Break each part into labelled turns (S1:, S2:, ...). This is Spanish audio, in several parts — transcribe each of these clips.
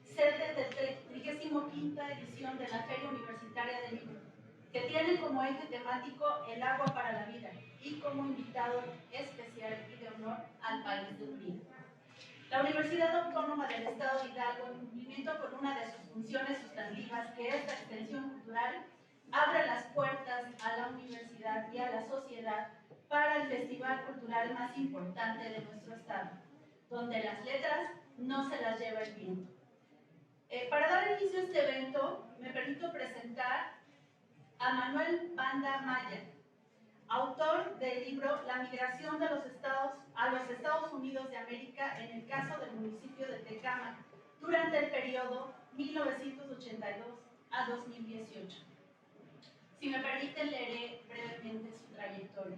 S1: sede del 35ª edición de la Feria Universitaria del Libro, que tiene como eje temático el agua para la vida y como invitado especial y de honor al país de Unida. La Universidad Autónoma del Estado de Hidalgo, en cumplimiento con una de sus funciones sustantivas, que es la extensión cultural, abre las puertas a la universidad y a la sociedad para el festival cultural más importante de nuestro estado, donde las letras no se las lleva el viento. Para dar inicio a este evento, me permito presentar a Manuel Banda Maya, autor del libro La migración de los estados a los Estados Unidos de América en el caso del municipio de Tecámac durante el periodo 1982 a 2018. Si me permiten, leeré brevemente su trayectoria.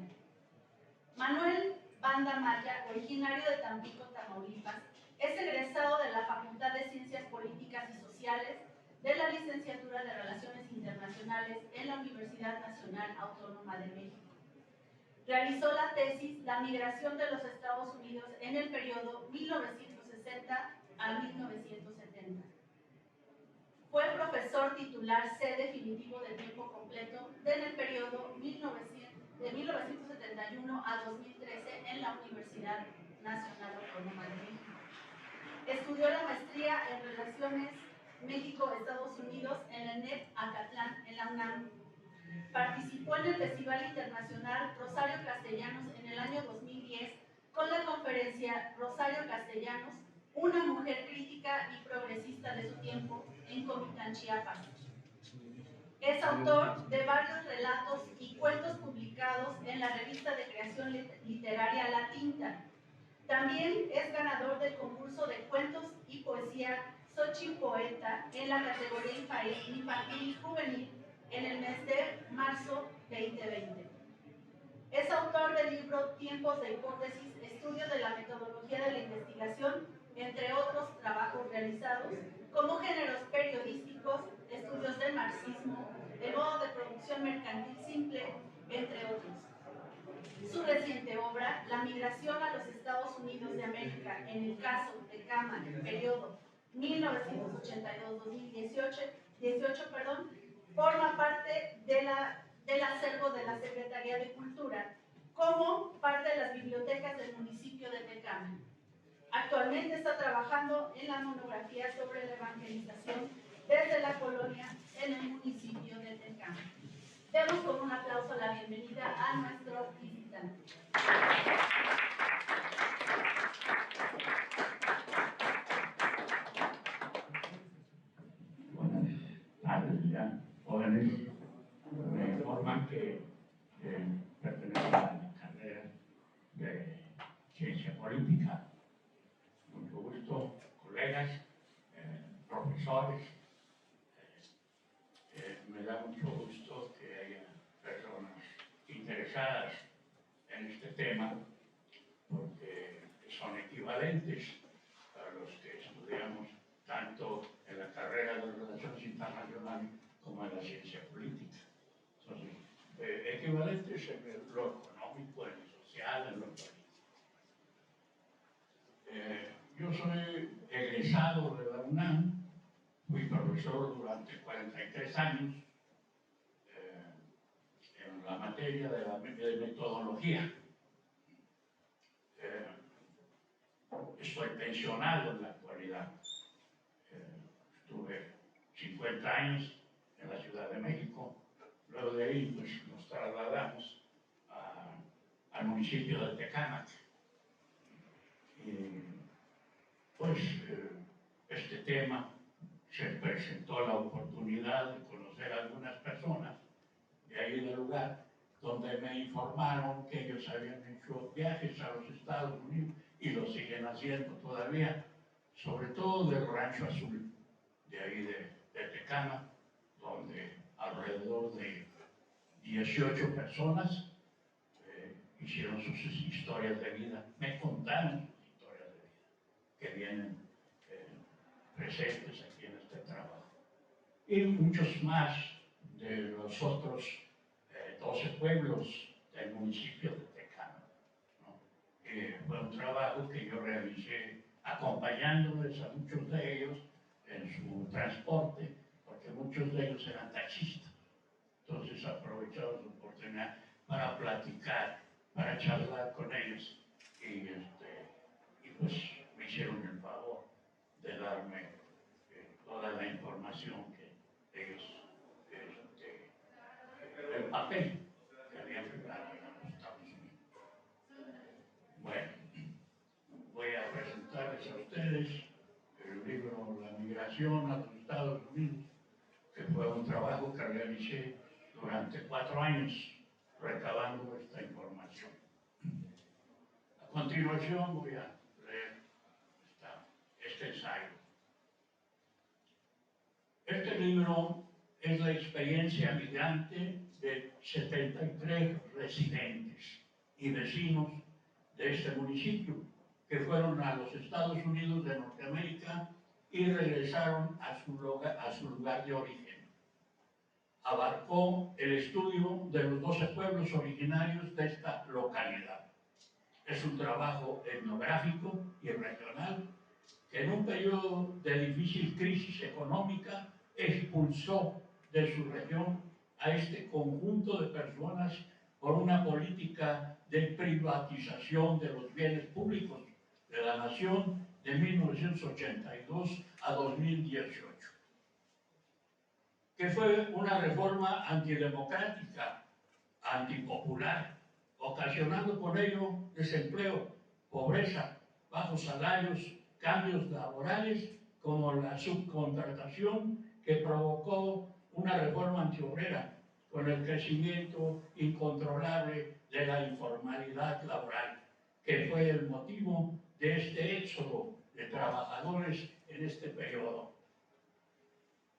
S1: Manuel Banda Maya, originario de Tampico, Tamaulipas, es egresado de la Facultad de Ciencias Políticas y Sociales de la Licenciatura de Relaciones Internacionales en la Universidad Nacional Autónoma de México. Realizó la tesis La migración de los Estados Unidos en el periodo 1960 a 1970. Fue profesor titular C definitivo de tiempo completo en el periodo de 1971 a 2013 en la Universidad Nacional Autónoma de México. Estudió la maestría en Relaciones México-Estados Unidos en la ENEP Acatlán, en la UNAM. Participó en el Festival Internacional Rosario Castellanos en el año 2010 con la conferencia Rosario Castellanos, una mujer crítica y progresista de su tiempo, en Comitán, Chiapas. Es autor de varios relatos y cuentos publicados en la revista de creación literaria La Tinta. También es ganador del concurso de cuentos y poesía Xochitl Poeta en la categoría infantil y juvenil en el mes de marzo 2020. Es autor del libro Tiempos de Hipótesis, estudio de la metodología de la investigación, entre otros trabajos realizados, como géneros periodísticos, estudios del marxismo, el modo de producción mercantil simple, entre otros. Su reciente obra, La migración a los Estados Unidos de América en el caso de Tecámac, periodo 1982-2018, forma parte del acervo de la Secretaría de Cultura como parte de las bibliotecas del municipio de Tecámac. Actualmente está trabajando en la monografía sobre la evangelización desde la colonia en el municipio de Tecámac. Demos con un aplauso la bienvenida a nuestro visitante.
S2: Buenas tardes, ya jóvenes. Me informan que pertenecen a la carrera de Ciencia Política. Mucho gusto, colegas, profesores. Me da mucho gusto que haya personas interesadas en este tema, porque son equivalentes a los que estudiamos tanto en la carrera de Relaciones Internacionales como en la ciencia política. Entonces, equivalentes en lo económico, en lo social, en lo político. Yo soy egresado de la UNAM, fui profesor durante 43 años en la materia de metodología. Estoy pensionado en la actualidad. Estuve 50 años en la Ciudad de México. Luego de ahí pues, nos trasladamos al municipio de Tecámac. Y pues este tema se presentó la oportunidad de conocer a algunas personas de ahí del lugar, donde me informaron que ellos habían hecho viajes a los Estados Unidos y lo siguen haciendo todavía, sobre todo del Rancho Azul, de ahí de Tecámac, donde alrededor de 18 personas hicieron sus historias de vida, me contaron sus historias de vida, que vienen presentes aquí en este trabajo. Y muchos más de los otros 12 pueblos del municipio de Tecámac, ¿no? Fue un trabajo que yo realicé acompañándoles a muchos de ellos en su transporte, porque muchos de ellos eran taxistas. Entonces aprovecharon su oportunidad para platicar, para charlar con ellos y pues me hicieron el favor de darme toda la información que ellos, el papel que habían firmado en los Estados Unidos. Bueno, voy a presentarles a ustedes el libro La migración a los Estados Unidos, que fue un trabajo que realicé durante 4 años recabando esta información. A continuación voy a leer este ensayo. Este libro es la experiencia migrante de 73 residentes y vecinos de este municipio que fueron a los Estados Unidos de Norteamérica y regresaron a su lugar de origen. Abarcó el estudio de los 12 pueblos originarios de esta localidad. Es un trabajo etnográfico y regional que en un periodo de difícil crisis económica expulsó de su región a este conjunto de personas por una política de privatización de los bienes públicos de la nación de 1982 a 2018. Que fue una reforma antidemocrática, antipopular, ocasionando con ello desempleo, pobreza, bajos salarios, cambios laborales como la subcontratación que provocó una reforma antiobrera con el crecimiento incontrolable de la informalidad laboral, que fue el motivo de este éxodo de trabajadores en este periodo.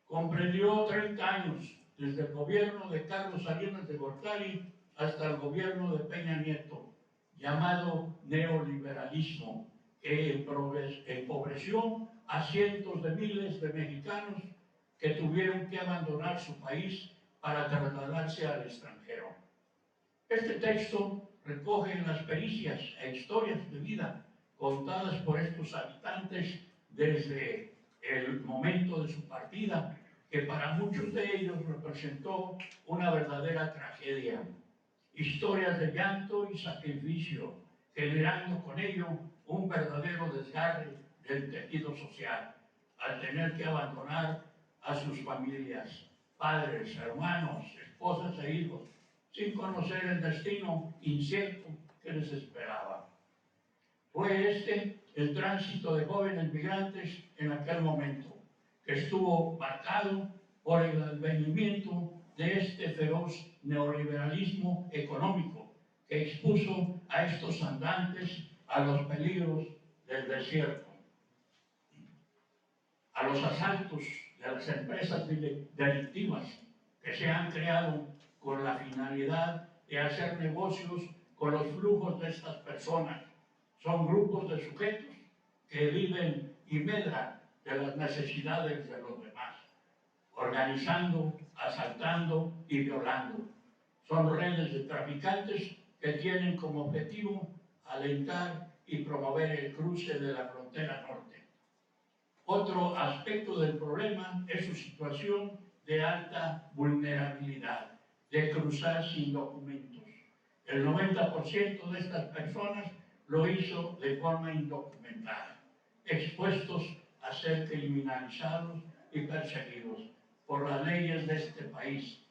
S2: Comprendió 30 años, desde el gobierno de Carlos Salinas de Gortari hasta el gobierno de Peña Nieto, llamado neoliberalismo, que empobreció a cientos de miles de mexicanos que tuvieron que abandonar su país para trasladarse al extranjero. Este texto recoge las pericias e historias de vida contadas por estos habitantes desde el momento de su partida, que para muchos de ellos representó una verdadera tragedia. Historias de llanto y sacrificio, generando con ello un verdadero desgarre del tejido social, al tener que abandonar a sus familias, padres, hermanos, esposas e hijos, sin conocer el destino incierto que les esperaba. Fue este el tránsito de jóvenes migrantes en aquel momento, que estuvo marcado por el advenimiento de este feroz neoliberalismo económico que expuso a estos andantes a los peligros del desierto, a los asaltos de las empresas delictivas que se han creado con la finalidad de hacer negocios con los flujos de estas personas. Son grupos de sujetos que viven y medran de las necesidades de los demás, organizando, asaltando y violando. Son redes de traficantes que tienen como objetivo alentar y promover el cruce de la frontera norte. Otro aspecto del problema es su situación de alta vulnerabilidad, de cruzar sin documentos. El 90% de estas personas lo hizo de forma indocumentada, expuestos a ser criminalizados y perseguidos por las leyes de este país,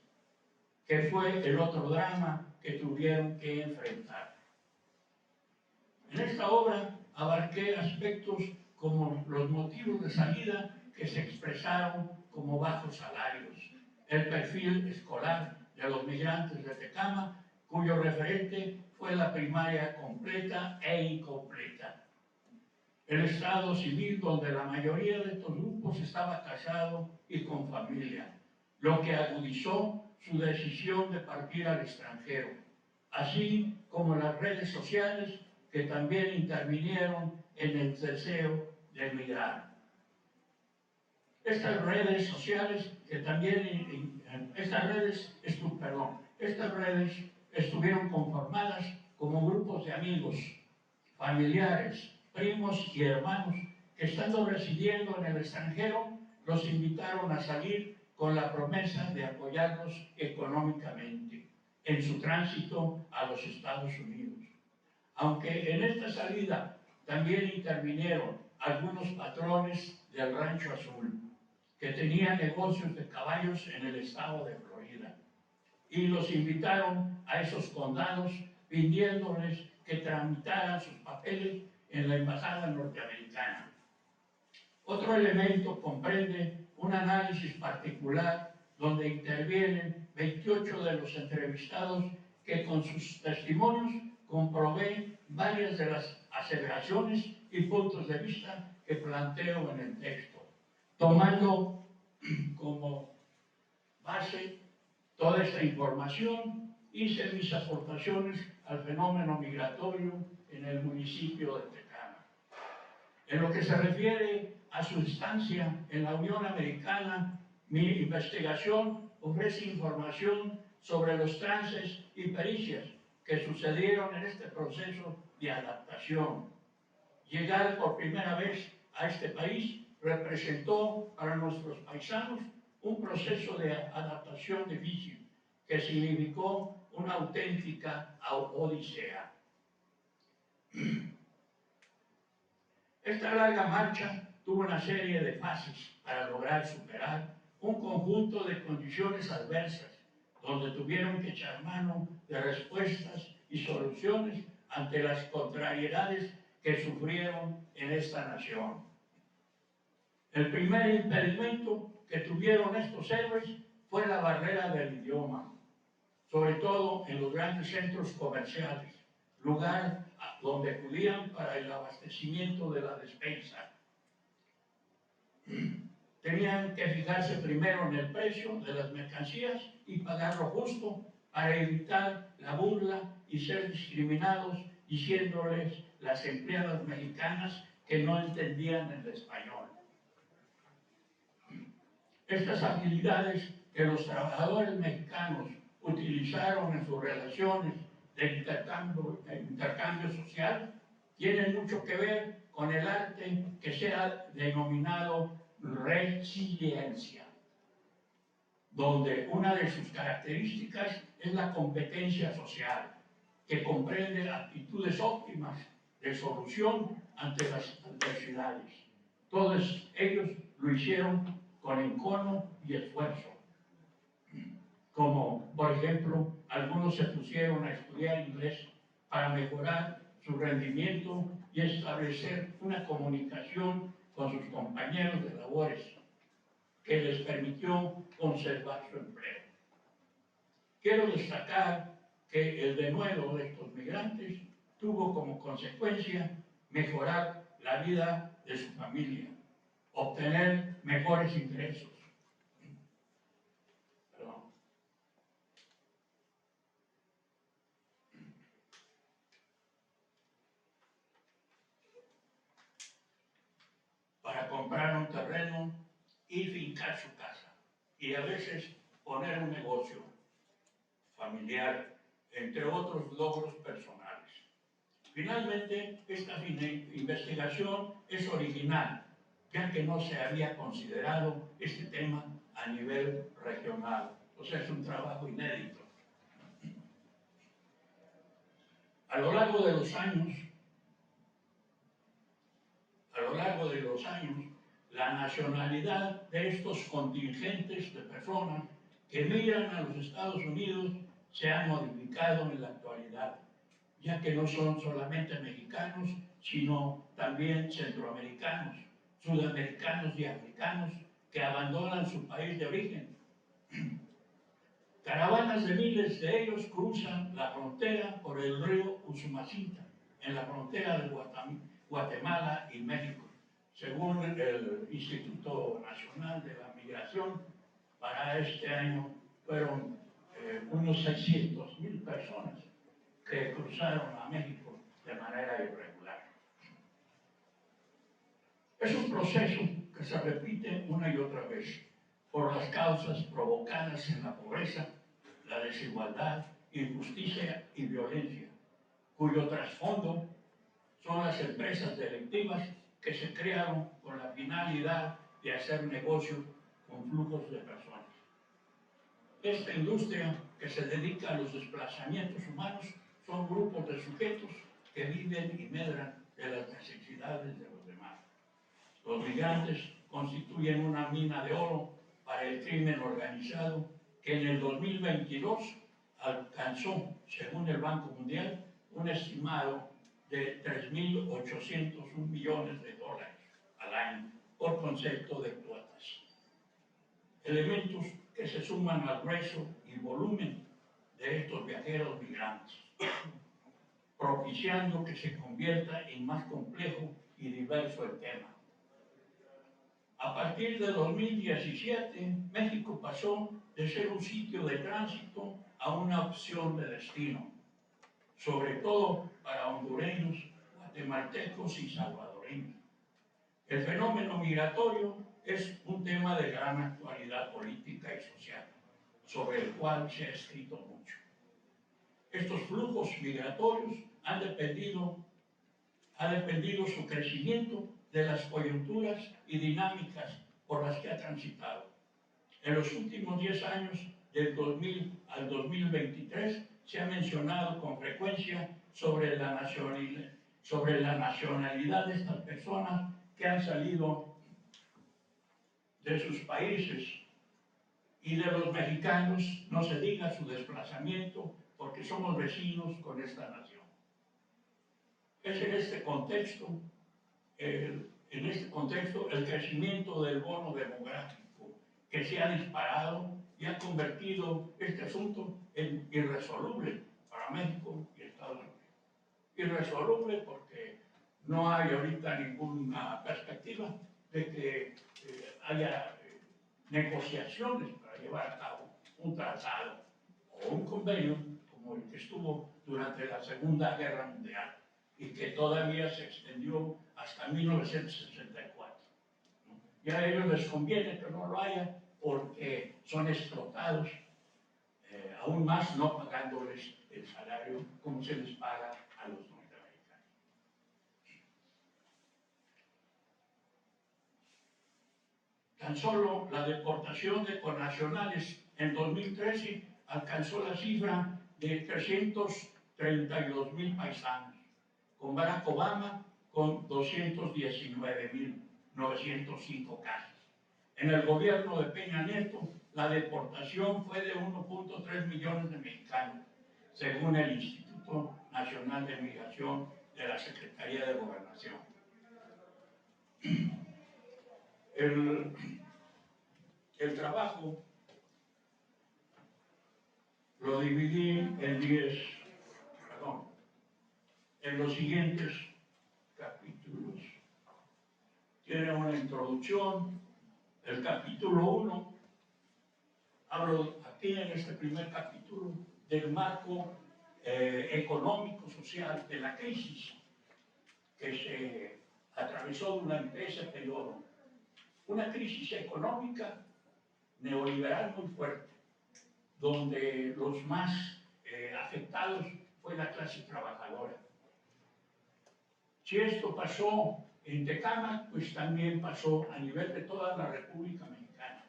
S2: que fue el otro drama que tuvieron que enfrentar. En esta obra abarqué aspectos como los motivos de salida que se expresaron como bajos salarios, el perfil escolar de los migrantes de Tecama, cuyo referente fue la primaria completa e incompleta. El estado civil donde la mayoría de estos grupos estaba casado y con familia, lo que agudizó su decisión de partir al extranjero, así como las redes sociales que también intervinieron en el deseo de emigrar. Estas redes sociales que también, estas redes estuvieron conformadas como grupos de amigos, familiares, primos y hermanos que estando residiendo en el extranjero, los invitaron a salir con la promesa de apoyarlos económicamente en su tránsito a los Estados Unidos. Aunque en esta salida también intervinieron algunos patrones del Rancho Azul, que tenían negocios de caballos en el estado de Florida, y los invitaron a esos condados pidiéndoles que tramitaran sus papeles en la embajada norteamericana. Otro elemento comprende un análisis particular donde intervienen 28 de los entrevistados que con sus testimonios comprobé varias de las aseveraciones y puntos de vista que planteo en el texto, tomando como base toda esta información. Hice mis aportaciones al fenómeno migratorio en el municipio de Tecama. En lo que se refiere a su estancia en la Unión Americana, mi investigación ofrece información sobre los trances y pericias que sucedieron en este proceso de adaptación. Llegar por primera vez a este país representó para nuestros paisanos un proceso de adaptación difícil que significó una auténtica odisea. Esta larga marcha tuvo una serie de fases para lograr superar un conjunto de condiciones adversas, donde tuvieron que echar mano de respuestas y soluciones ante las contrariedades que sufrieron en esta nación. El primer impedimento que tuvieron estos héroes fue la barrera del idioma, sobre todo en los grandes centros comerciales, lugar donde acudían para el abastecimiento de la despensa. Tenían que fijarse primero en el precio de las mercancías y pagar lo justo para evitar la burla y ser discriminados diciéndoles las empleadas mexicanas que no entendían el español. Estas habilidades que los trabajadores mexicanos utilizaron en sus relaciones de intercambio social tienen mucho que ver con el arte que se ha denominado resiliencia, donde una de sus características es la competencia social, que comprende actitudes óptimas de solución ante las adversidades. Todos ellos lo hicieron con encono y esfuerzo. Como, por ejemplo, algunos se pusieron a estudiar inglés para mejorar su rendimiento y establecer una comunicación con sus compañeros de labores que les permitió conservar su empleo. Quiero destacar que el denuedo de estos migrantes tuvo como consecuencia mejorar la vida de su familia, obtener mejores ingresos. Para comprar un terreno y fincar su casa, y a veces poner un negocio familiar, entre otros logros personales. Finalmente, esta investigación es original, ya que no se había considerado este tema a nivel regional. O sea, es un trabajo inédito. A lo largo de los años, la nacionalidad de estos contingentes de personas que migran a los Estados Unidos se ha modificado en la actualidad, ya que no son solamente mexicanos, sino también centroamericanos, sudamericanos y africanos que abandonan su país de origen. Caravanas de miles de ellos cruzan la frontera por el río Usumacinta, en la frontera de Guatemala y México. Según el Instituto Nacional de la Migración, para este año fueron unos 600,000 personas que cruzaron a México de manera irregular. Es un proceso que se repite una y otra vez por las causas provocadas en la pobreza, la desigualdad, injusticia y violencia, cuyo trasfondo son las empresas delictivas que se crearon con la finalidad de hacer negocio con flujos de personas. Esta industria que se dedica a los desplazamientos humanos son grupos de sujetos que viven y medran de las necesidades de los demás. Los migrantes constituyen una mina de oro para el crimen organizado que en el 2022 alcanzó, según el Banco Mundial, un estimado de 3.801 millones de dólares al año por concepto de cuotas. Elementos que se suman al grueso y volumen de estos viajeros migrantes, propiciando que se convierta en más complejo y diverso el tema. A partir de 2017, México pasó de ser un sitio de tránsito a una opción de destino, sobre todo para hondureños, guatemaltecos y salvadoreños. El fenómeno migratorio es un tema de gran actualidad política y social, sobre el cual se ha escrito mucho. Estos flujos migratorios ha dependido su crecimiento de las coyunturas y dinámicas por las que ha transitado. En los últimos 10 años, del 2000 al 2023, se ha mencionado con frecuencia sobre la nacionalidad de estas personas que han salido de sus países, y de los mexicanos no se diga su desplazamiento porque somos vecinos con esta nación. Es en este contexto el crecimiento del bono demográfico que se ha disparado y ha convertido este asunto en irresoluble para México y Estados Unidos. Irresoluble porque no hay ahorita ninguna perspectiva de que haya negociaciones para llevar a cabo un tratado o un convenio como el que estuvo durante la Segunda Guerra Mundial y que todavía se extendió hasta 1964. Y a ellos les conviene que no lo haya porque son explotados, aún más no pagándoles el salario como se les paga a los norteamericanos. Tan solo la deportación de connacionales en 2013 alcanzó la cifra de 332,000 paisanos, con Barack Obama con 219,905 casos. En el gobierno de Peña Nieto, la deportación fue de 1.3 millones de mexicanos, según el Instituto Nacional de Migración de la Secretaría de Gobernación. El trabajo lo dividí en los siguientes capítulos. Tiene una introducción. El capítulo 1, hablo aquí en este primer capítulo del marco económico, social, de la crisis que se atravesó durante ese periodo. Una crisis económica neoliberal muy fuerte, donde los más afectados fue la clase trabajadora. Si esto pasó en Tecámac, pues también pasó a nivel de toda la República Mexicana.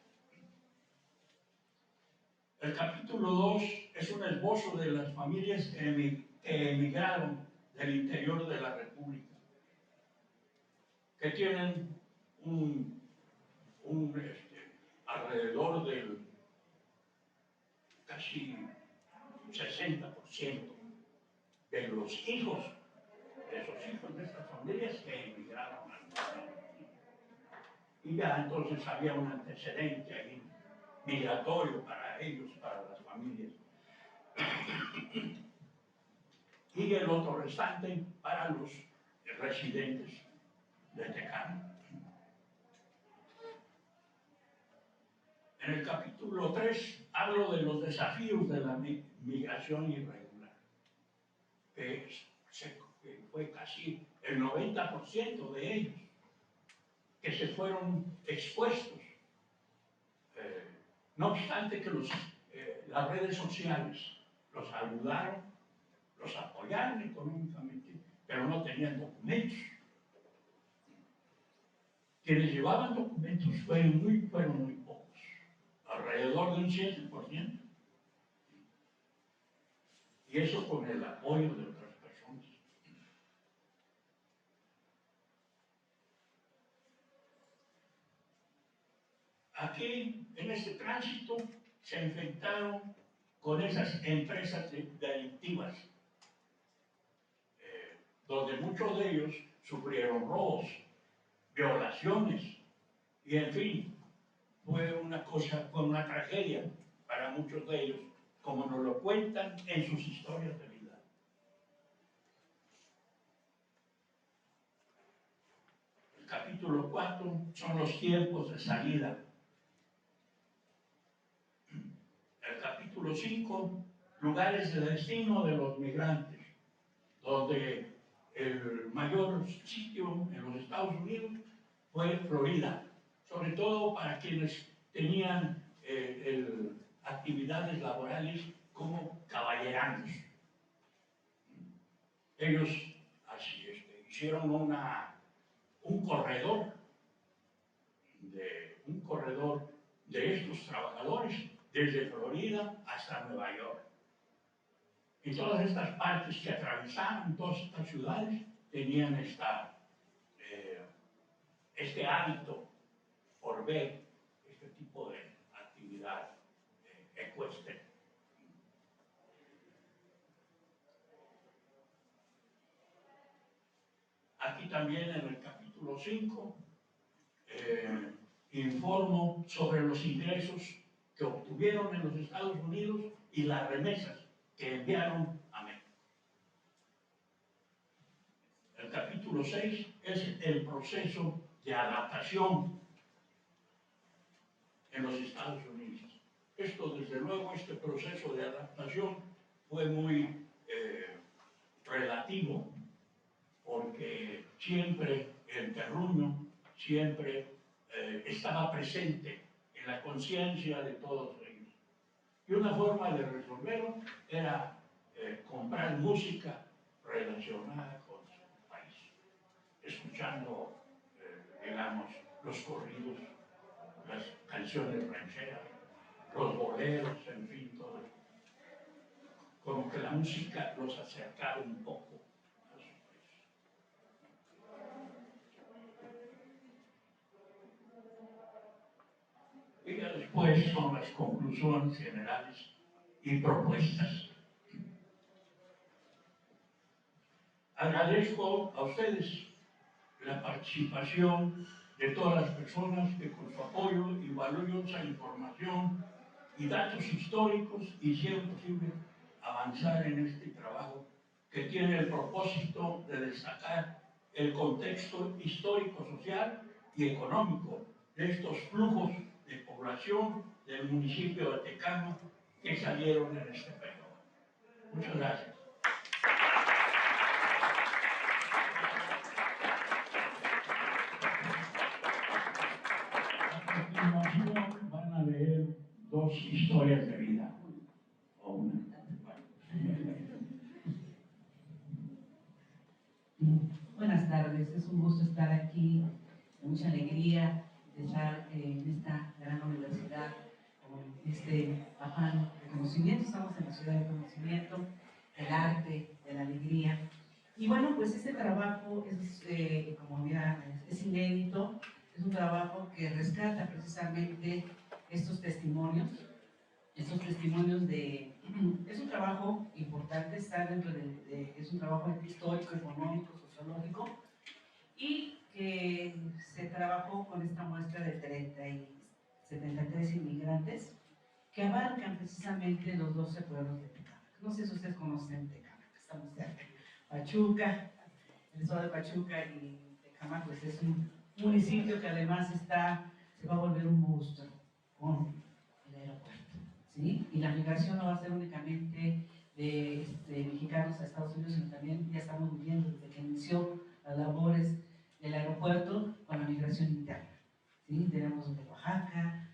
S2: El capítulo 2 es un esbozo de las familias que emigraron del interior de la República, que tienen alrededor del casi 60% de los hijos de esos hijos de estas familias que emigraron al Estado. Y ya entonces había un antecedente ahí migratorio para ellos, para las familias. Y el otro restante para los residentes de Tecámac. En el capítulo 3 hablo de los desafíos de la migración irregular, que fue casi el 90% de ellos que se fueron expuestos. No obstante que las redes sociales los ayudaron, los apoyaron económicamente, pero no tenían documentos. Quienes llevaban documentos fueron muy pocos, alrededor de un 7%. Y eso con el apoyo de otras personas. Aquí, en este tránsito, se enfrentaron con esas empresas delictivas, donde muchos de ellos sufrieron robos, violaciones, y en fin, fue una tragedia para muchos de ellos, como nos lo cuentan en sus historias de vida. El capítulo 4 son los tiempos de salida. El capítulo 5, lugares de destino de los migrantes, donde el mayor sitio en los Estados Unidos fue Florida, sobre todo para quienes tenían actividades laborales como caballeranos. Ellos hicieron un corredor de estos trabajadores desde Florida hasta Nueva York. Y todas estas partes que atravesaban, todas estas ciudades, tenían este hábito por ver este tipo de actividad ecuestre. Aquí también en el capítulo 5 informo sobre los ingresos que obtuvieron en los Estados Unidos y las remesas que enviaron a México. El capítulo 6 es el proceso de adaptación en los Estados Unidos. Desde luego, este proceso de adaptación fue muy relativo, porque siempre el terruño estaba presente en la conciencia de todos ellos. Y una forma de resolverlo era comprar música relacionada con su país, escuchando, digamos, los corridos, las canciones rancheras, los boleros, en fin, todo eso. Como que la música los acercaba un poco a su país. Y ya después son las conclusiones generales y propuestas. Agradezco a ustedes la participación de todas las personas que con su apoyo y valiosa información y datos históricos hicieron posible avanzar en este trabajo que tiene el propósito de destacar el contexto histórico, social y económico de estos flujos de población del municipio de Tecama que salieron en este periodo. Muchas gracias. A continuación van a leer dos historias de vida. O una.
S3: Buenas tardes, es un gusto estar aquí, mucha alegría de estar en esta gran universidad con este afán de conocimiento. Estamos en la ciudad de conocimiento, del arte, de la alegría. Y bueno, pues este trabajo es, como ya es inédito, es un trabajo que rescata precisamente estos testimonios de... Es un trabajo importante, está dentro es un trabajo histórico, económico, sociológico, y que se trabajó con esta muestra de 73 inmigrantes que abarcan precisamente los 12 pueblos de Tecámac. No sé si ustedes conocen Tecámac, estamos cerca. Pachuca, el estado de Pachuca y Tecámac, pues es un municipio que además se va a volver un monstruo con el aeropuerto. ¿Sí? Y la migración no va a ser únicamente de mexicanos a Estados Unidos, sino también ya estamos viviendo desde que inició las labores del aeropuerto con la migración interna. ¿Sí? Tenemos de Oaxaca,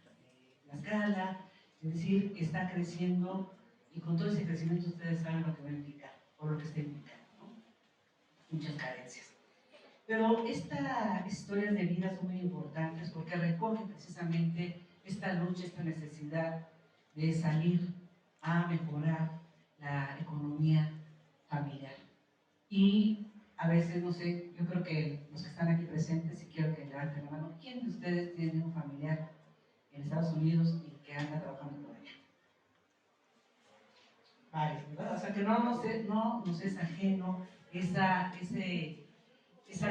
S3: Tlaxcala, es decir, está creciendo y con todo ese crecimiento ustedes saben lo que va a implicar, o lo que está implicando, ¿no? muchas carencias. Pero estas historias de vida son muy importantes porque recogen precisamente esta lucha, esta necesidad de salir a mejorar la economía familiar. Y a veces, no sé, yo creo que los que están aquí presentes, si quiero que levanten la mano, ¿quién de ustedes tiene un familiar en Estados Unidos y que anda trabajando por allá? Varios, ¿verdad? O sea, que no nos es ajeno esa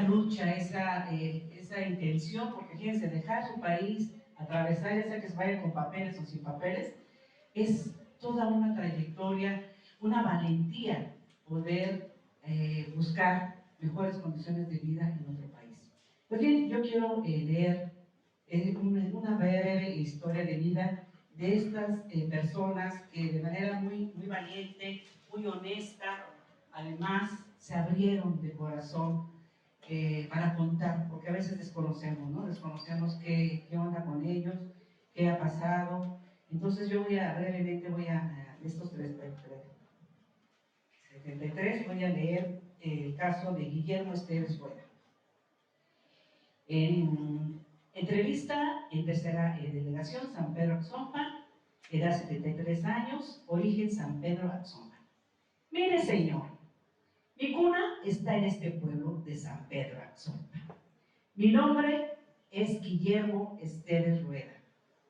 S3: lucha, esa intención, porque fíjense, dejar su país, atravesar, ya sea que se vaya con papeles o sin papeles, es toda una trayectoria, una valentía poder buscar mejores condiciones de vida en otro país. Pues bien, yo quiero leer una breve historia de vida de estas personas que de manera muy valiente, muy honesta, además se abrieron de corazón para contar, porque a veces desconocemos, ¿no? Desconocemos qué onda con ellos, qué ha pasado. Entonces yo brevemente voy a, de estos 73, voy a leer el caso de Guillermo Esteves Rueda. En entrevista en tercera delegación, San Pedro Axompa, edad 73 años, origen San Pedro Axompa. Mire, señor, mi cuna está en este pueblo de San Pedro Axompa. Mi nombre es Guillermo Esteves Rueda.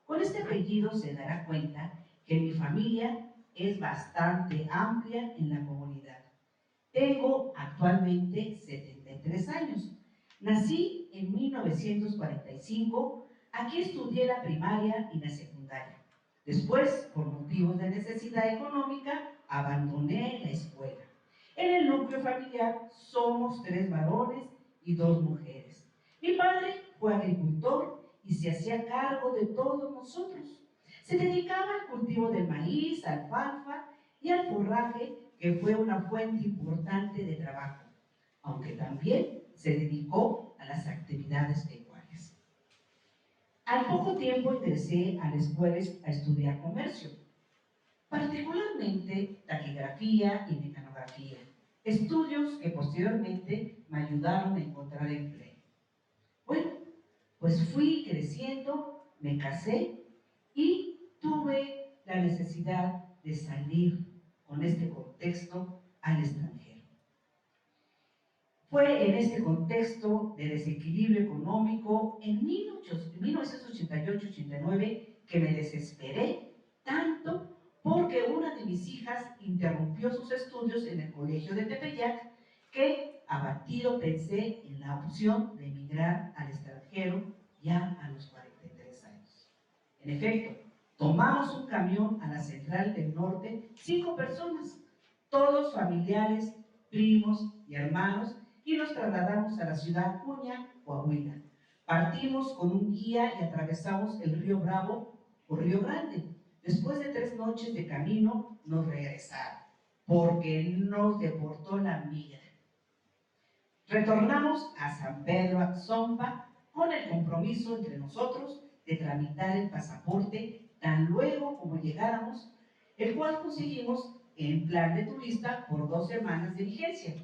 S3: Con este apellido se dará cuenta que mi familia es bastante amplia en la comunidad. Tengo actualmente 73 años. Nací en 1945, aquí estudié la primaria y la secundaria. Después, por motivos de necesidad económica, abandoné la escuela. En el núcleo familiar somos 3 varones y 2 mujeres. Mi padre fue agricultor y se hacía cargo de todos nosotros. Se dedicaba al cultivo del maíz, alfalfa y al forraje, que fue una fuente importante de trabajo, aunque también se dedicó a las actividades pecuarias. Al poco tiempo ingresé a la escuela a estudiar comercio, particularmente taquigrafía y mecanografía, estudios que posteriormente me ayudaron a encontrar empleo. Bueno, pues fui creciendo, me casé y tuve la necesidad de salir con este contexto al extranjero. Fue en este contexto de desequilibrio económico en 1988-89 que me desesperé tanto porque una de mis hijas interrumpió sus estudios en el colegio de Tepeyac, que abatido pensé en la opción de emigrar al extranjero ya a los 43 años. En efecto, tomamos un camión a la Central del Norte, 5 personas, todos familiares, primos y hermanos, y nos trasladamos a la ciudad Acuña, Coahuila. Partimos con un guía y atravesamos el río Bravo o Río Grande. Después de 3 noches de camino, nos regresaron, porque nos deportó la migra. Retornamos a San Pedro Axompa con el compromiso entre nosotros de tramitar el pasaporte tan luego como llegáramos, el cual conseguimos en plan de turista por 2 semanas de vigencia.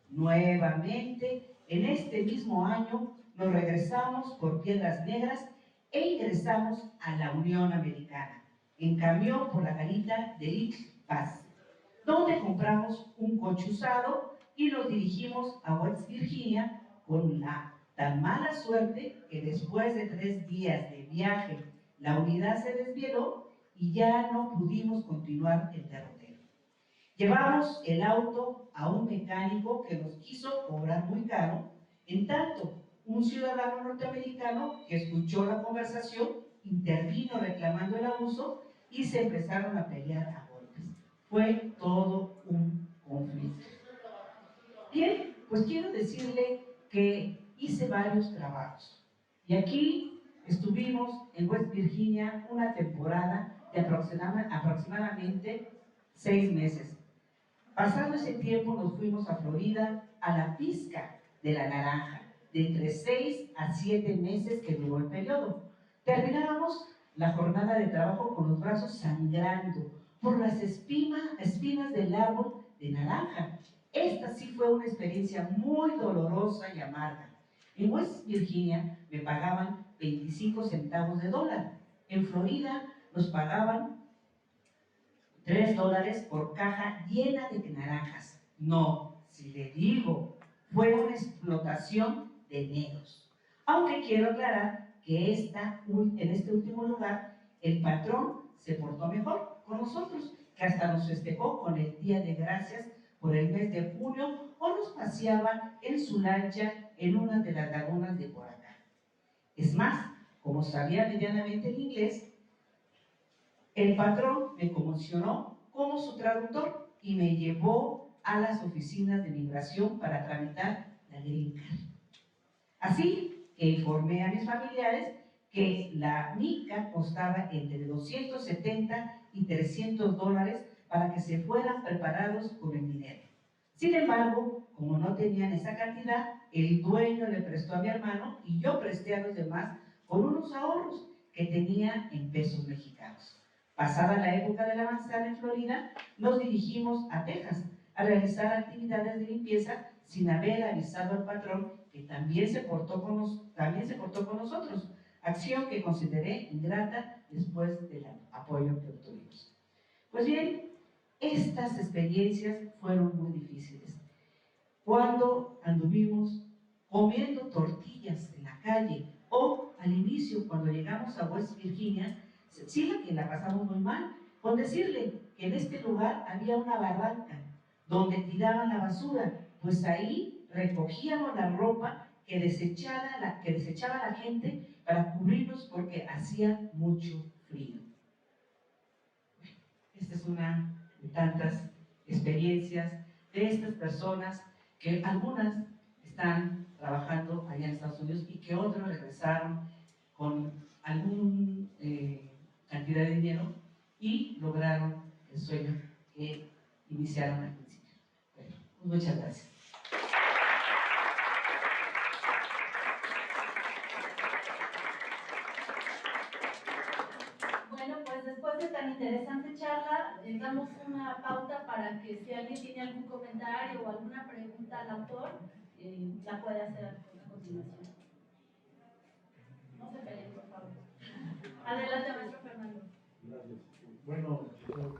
S3: Nuevamente, en este mismo año, nos regresamos por Piedras Negras e ingresamos a la Unión Americana, en camión por la garita de Little Pass, donde compramos un coche usado y nos dirigimos a West Virginia con la tan mala suerte que después de 3 días de viaje la unidad se desvieló y ya no pudimos continuar el derrotero. Llevamos el auto a un mecánico que nos quiso cobrar muy caro, en tanto un ciudadano norteamericano que escuchó la conversación intervino reclamando el abuso y se empezaron a pelear a golpes. Fue todo un conflicto. Bien, pues quiero decirle que hice varios trabajos y aquí estuvimos en West Virginia una temporada de aproximadamente 6 meses. Pasado ese tiempo nos fuimos a Florida a la pizca de la naranja, de entre 6 a 7 meses que duró el periodo. Terminábamos la jornada de trabajo con los brazos sangrando por las espinas del árbol de naranja, Esta sí fue una experiencia muy dolorosa y amarga. En West Virginia me pagaban 25 centavos de dólar. En Florida nos pagaban $3 por caja llena de naranjas. No, si le digo, fue una explotación de negros. Aunque quiero aclarar que en este último lugar, el patrón se portó mejor con nosotros, que hasta nos festejó con el Día de Gracias por el mes de junio, o nos paseaba en su lancha en una de las lagunas de por acá. Es más, como sabía medianamente el inglés, el patrón me comisionó como su traductor y me llevó a las oficinas de migración para tramitar la green card. Así que informé a mis familiares que la mica costaba entre 270 y $300 para que se fueran preparados con el dinero. Sin embargo, como no tenían esa cantidad, el dueño le prestó a mi hermano y yo presté a los demás con unos ahorros que tenía en pesos mexicanos. Pasada la época de la manzana en Florida, nos dirigimos a Texas a realizar actividades de limpieza sin haber avisado al patrón, que también se portó con nosotros, acción que consideré ingrata después del apoyo que obtuvimos. Pues bien, estas experiencias fueron muy difíciles. Cuando anduvimos comiendo tortillas en la calle, o al inicio, cuando llegamos a West Virginia, sí que la pasamos muy mal, con decirle que en este lugar había una barranca donde tiraban la basura, pues ahí recogíamos la ropa que desechaba la gente para cubrirnos porque hacía mucho frío. Esta es una de tantas experiencias de estas personas, que algunas están trabajando allá en Estados Unidos y que otras regresaron con alguna cantidad de dinero y lograron el sueño que iniciaron al principio. Bueno, muchas gracias.
S1: Bueno, pues después de tan interesante charla, damos una pauta para que si alguien tiene algún comentario o alguna pregunta al autor, la puede hacer a continuación. No se peleen, por favor. Adelante, maestro Fernando.
S4: Gracias. Bueno, yo